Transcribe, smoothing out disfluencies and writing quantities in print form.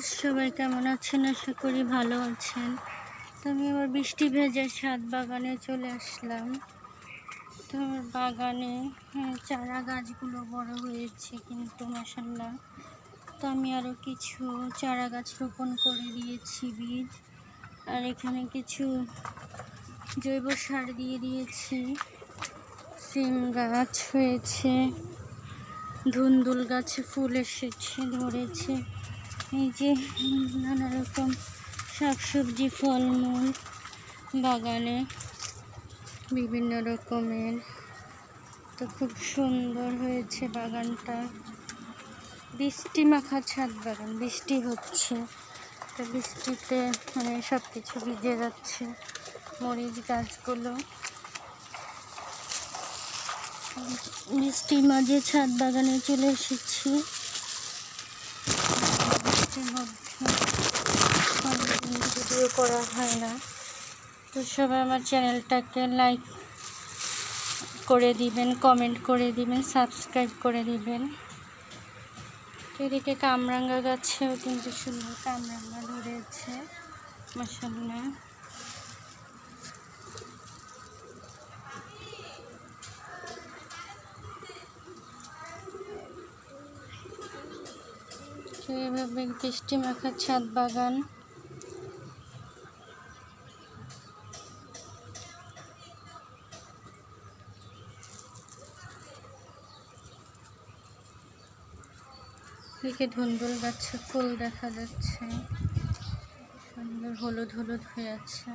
Viewers, সবাই কেমন আছেন? আশা করি ভালো আছেন। তো আমি আবার বৃষ্টি ভেজা ছাদ বাগানে চলে আসলাম। তো আমার বাগানে চারা গাছগুলো বড় হয়েছে কিন্তু মাশাআল্লাহ। তো আমি আরও কিছু চারা গাছ রোপণ করে দিয়েছি বীজ, আর এখানে কিছু জৈব সার দিয়ে দিয়েছি। সিম গাছ হয়েছে, ধুন্দুল গাছে ফুল এসেছে, ধরেছে। এই যে নানা রকম শাকসবজি, ফলমূল বাগানে বিভিন্ন রকমের। তো খুব সুন্দর হয়েছে বাগানটা। বৃষ্টি মাখা ছাদ বাগান, বৃষ্টি হচ্ছে, তো বৃষ্টিতে সব কিছু ভিজে যাচ্ছে। মরিচ গাছগুলো বৃষ্টির মাঝে ছাদ বাগানে চলে এসেছি। বৃষ্টির মধ্যে ভিডিও করা হয় না, তো সবাই আমার চ্যানেলটাকে লাইক করে দিবেন, কমেন্ট করে দিবেন, সাবস্ক্রাইব করে দিবেন। এদিকে কামরাঙ্গা গাছেও কিন্তু সুন্দর কামরাঙ্গা ধরেছে মাশাআল্লাহ। এভাবে বৃষ্টি মাখা ছাদ বাগান। এদিকে ধুন্দুল গাছে ফুল দেখা যাচ্ছে, সুন্দর হলুদ হলুদ হয়ে আছে।